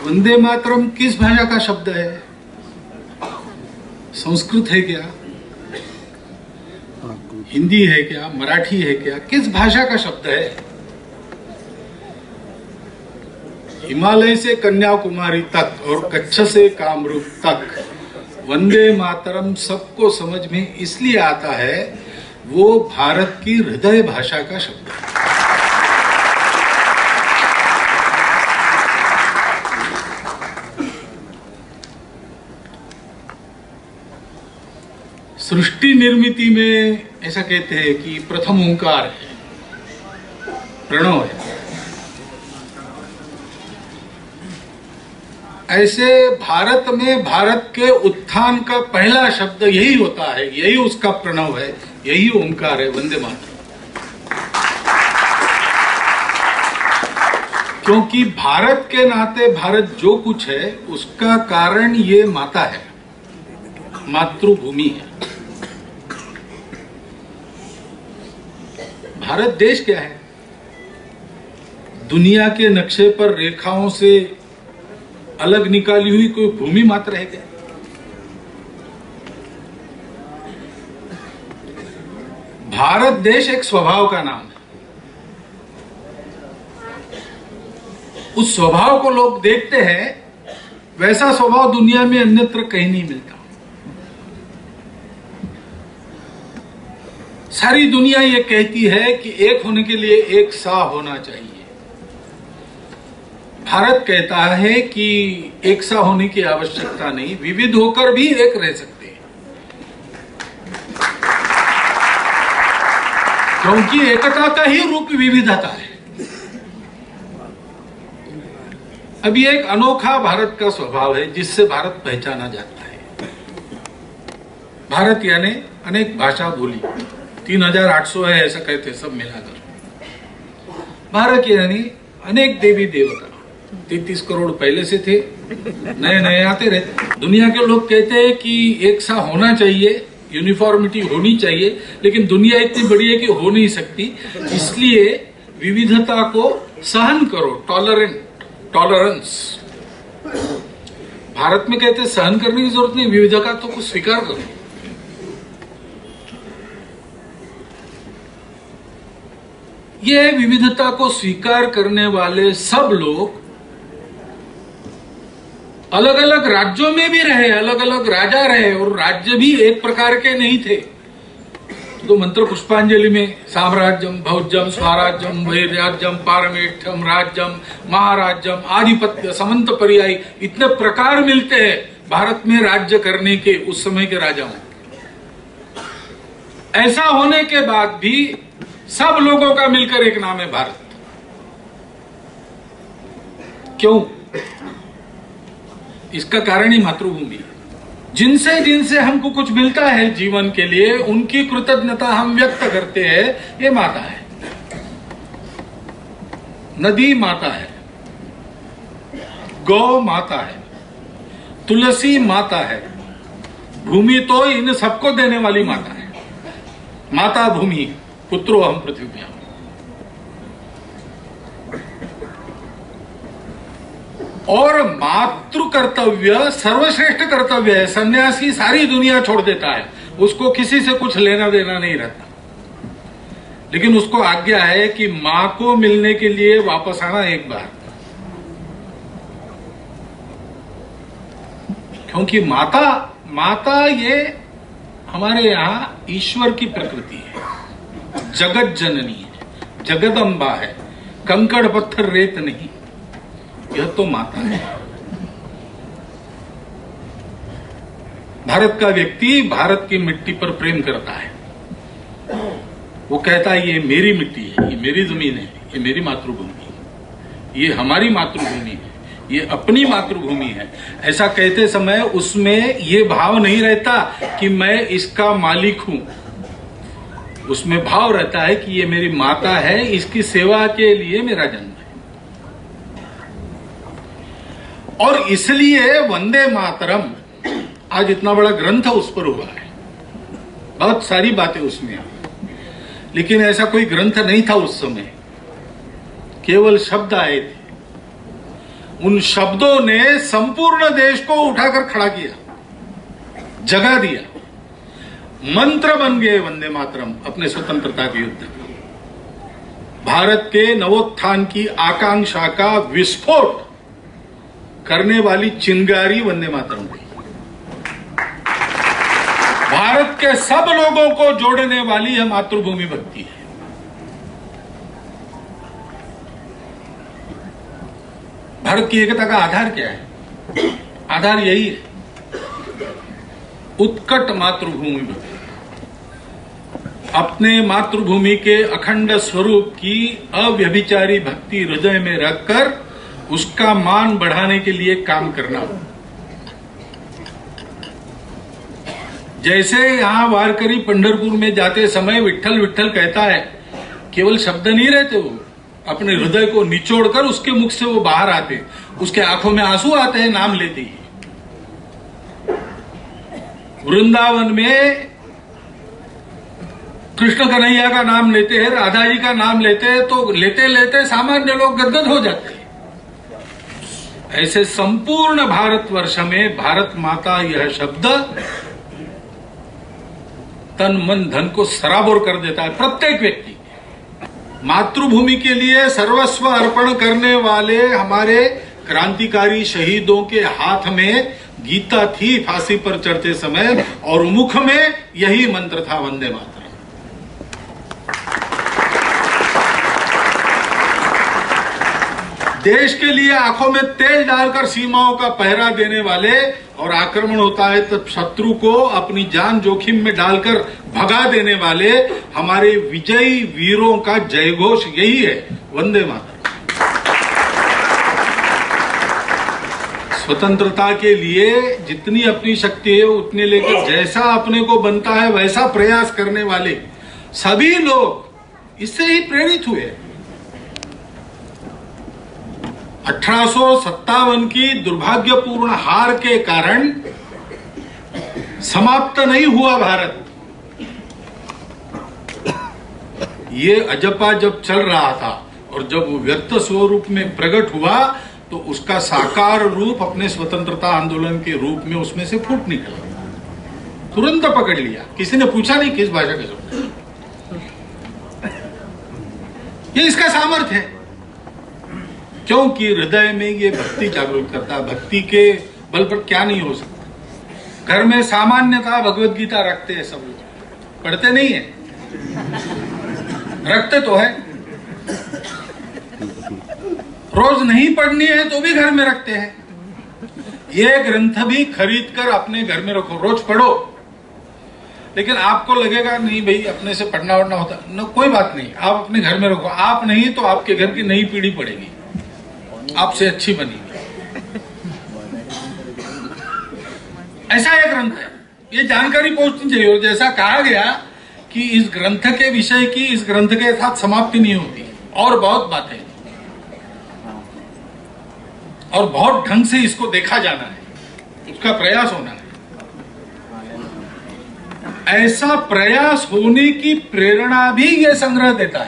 वंदे मातरम किस भाषा का शब्द है? संस्कृत है क्या? हिंदी है क्या? मराठी है क्या? किस भाषा का शब्द है? हिमालय से कन्याकुमारी तक और कच्छ से कामरूप तक वंदे मातरम सबको समझ में इसलिए आता है, वो भारत की हृदय भाषा का शब्द है। सृष्टि निर्मिति में ऐसा कहते हैं कि प्रथम ओंकार है, प्रणव है। ऐसे भारत में भारत के उत्थान का पहला शब्द यही होता है, यही उसका प्रणव है, यही ओंकार है, वंदे मातरम। क्योंकि भारत के नाते भारत जो कुछ है उसका कारण ये माता है, मातृभूमि है। भारत देश क्या है? दुनिया के नक्शे पर रेखाओं से अलग निकाली हुई कोई भूमि मात्र है क्या? भारत देश एक स्वभाव का नाम है। उस स्वभाव को लोग देखते हैं, वैसा स्वभाव दुनिया में अन्यत्र कहीं नहीं मिलता। सारी दुनिया ये कहती है कि एक होने के लिए एक सा होना चाहिए। भारत कहता है कि एक सा होने की आवश्यकता नहीं, विविध होकर भी एक रह सकते हैं। क्योंकि एकता का ही रूप विविधता है। अब ये एक अनोखा भारत का स्वभाव है जिससे भारत पहचाना जाता है। भारत यानी अनेक भाषा बोली, 3800 है ऐसा कहते सब मिलाकर। भारत यानी अनेक देवी देवता, 33 करोड़ पहले से थे, नए नए आते रहते। दुनिया के लोग कहते हैं कि एक सा होना चाहिए, यूनिफॉर्मिटी होनी चाहिए, लेकिन दुनिया इतनी बड़ी है कि हो नहीं सकती। इसलिए विविधता को सहन करो, टॉलरेंस। भारत में कहते हैं सहन करने की जरूरत नहीं, विविधता को स्वीकार करो। ये विविधता को स्वीकार करने वाले सब लोग अलग अलग राज्यों में भी रहे, अलग अलग राजा रहे, और राज्य भी एक प्रकार के नहीं थे। तो मंत्र पुष्पांजलि में साम्राज्यम, भौज्यम, स्वराज्यम, वैराज्यम, पारमेष्ठ्यम, राज्यम, महाराज्यम, आधिपत्य, समंत पर्यायी, इतने प्रकार मिलते हैं भारत में राज्य करने के उस समय के राजाओं। ऐसा होने के बाद भी सब लोगों का मिलकर एक नाम है भारत। क्यों? इसका कारण ही मातृभूमि है। जिनसे जिनसे हमको कुछ मिलता है जीवन के लिए, उनकी कृतज्ञता हम व्यक्त करते हैं। ये माता है, नदी माता है, गौ माता है, तुलसी माता है, भूमि तो इन सबको देने वाली माता है। माता भूमि, पुत्रो हम पृथ्व्याम। और मातृ कर्तव्य सर्वश्रेष्ठ कर्तव्य है। सन्यासी सारी दुनिया छोड़ देता है, उसको किसी से कुछ लेना देना नहीं रहता, लेकिन उसको आज्ञा है कि मां को मिलने के लिए वापस आना एक बार। क्योंकि माता ये हमारे यहां ईश्वर की प्रकृति है, जगत जननी है, जगदम्बा है, कंकड़ पत्थर रेत नहीं, यह तो माता है। भारत का व्यक्ति भारत की मिट्टी पर प्रेम करता है। वो कहता है ये मेरी मिट्टी है, ये मेरी जमीन है, ये मेरी मातृभूमि है, ये हमारी मातृभूमि है, ये अपनी मातृभूमि है। ऐसा कहते समय उसमें ये भाव नहीं रहता कि मैं इसका मालिक हूं। उसमें भाव रहता है कि ये मेरी माता है, इसकी सेवा के लिए मेरा जन्म है। और इसलिए वंदे मातरम आज इतना बड़ा ग्रंथ उस पर हुआ है, बहुत सारी बातें उसमें आई। लेकिन ऐसा कोई ग्रंथ नहीं था उस समय, केवल शब्द आए थे। उन शब्दों ने संपूर्ण देश को उठाकर खड़ा किया, जगा दिया। मंत्र बन गए वंदे मातरम अपने स्वतंत्रता के युद्ध में। भारत के नवोत्थान की आकांक्षा का विस्फोट करने वाली चिंगारी वंदे मातरम थी। भारत के सब लोगों को जोड़ने वाली यह मातृभूमि भक्ति है। भारत की एकता का आधार क्या है? आधार यही है, उत्कट मातृभूमि भक्ति। अपने मातृभूमि के अखंड स्वरूप की अव्यभिचारी भक्ति हृदय में रखकर उसका मान बढ़ाने के लिए काम करना। जैसे यहां वारकरी पंढरपुर में जाते समय विट्ठल विट्ठल कहता है, केवल शब्द नहीं रहते, वो अपने हृदय को निचोड़कर उसके मुख से वो बाहर आते, उसके आंखों में आंसू आते हैं नाम लेते ही। वृंदावन में कृष्ण कन्हैया का नाम लेते हैं, राधा जी का नाम लेते हैं, तो लेते लेते सामान्य लोग गदगद हो जाते हैं। ऐसे संपूर्ण भारतवर्ष में भारत माता यह शब्द तन मन धन को सराबोर कर देता है प्रत्येक व्यक्ति। मातृभूमि के लिए सर्वस्व अर्पण करने वाले हमारे क्रांतिकारी शहीदों के हाथ में गीता थी फांसी पर चढ़ते समय, और मुख में यही मंत्र था, वंदे मातरम। देश के लिए आंखों में तेल डालकर सीमाओं का पहरा देने वाले, और आक्रमण होता है तब शत्रु को अपनी जान जोखिम में डालकर भगा देने वाले हमारे विजयी वीरों का जयघोष यही है, वंदे मातरम। स्वतंत्रता के लिए जितनी अपनी शक्ति है उतने लेकर जैसा अपने को बनता है वैसा प्रयास करने वाले सभी लोग इससे ही प्रेरित हुए। 1857 की दुर्भाग्यपूर्ण हार के कारण समाप्त नहीं हुआ भारत। ये अजपा जब चल रहा था और जब वो व्यक्त स्वरूप में प्रकट हुआ तो उसका साकार रूप अपने स्वतंत्रता आंदोलन के रूप में उसमें से फूट निकला, तुरंत पकड़ लिया, किसी ने पूछा नहीं किस भाषा के शब्द। ये इसका सामर्थ्य है, क्योंकि हृदय में ये भक्ति जागरूक करता है। भक्ति के बल पर क्या नहीं हो सकता। घर में सामान्यतः भगवत गीता रखते हैं सब लोग, पढ़ते नहीं है, रखते तो है। रोज नहीं पढ़नी है तो भी घर में रखते हैं। ये ग्रंथ भी खरीद कर अपने घर में रखो, रोज पढ़ो। लेकिन आपको लगेगा नहीं भाई अपने से पढ़ना वढ़ना होता न, कोई बात नहीं, आप अपने घर में रखो। आप नहीं तो आपके घर की नई पीढ़ी पढ़ेगी, आपसे अच्छी बनेगी। ऐसा एक ग्रंथ है, ये जानकारी पहुंचनी चाहिए। और जैसा कहा गया कि इस ग्रंथ के विषय की इस ग्रंथ के साथ समाप्ति नहीं होती, और बहुत बातें, और बहुत ढंग से इसको देखा जाना है, उसका प्रयास होना है। ऐसा प्रयास होने की प्रेरणा भी यह संग्रह देता है।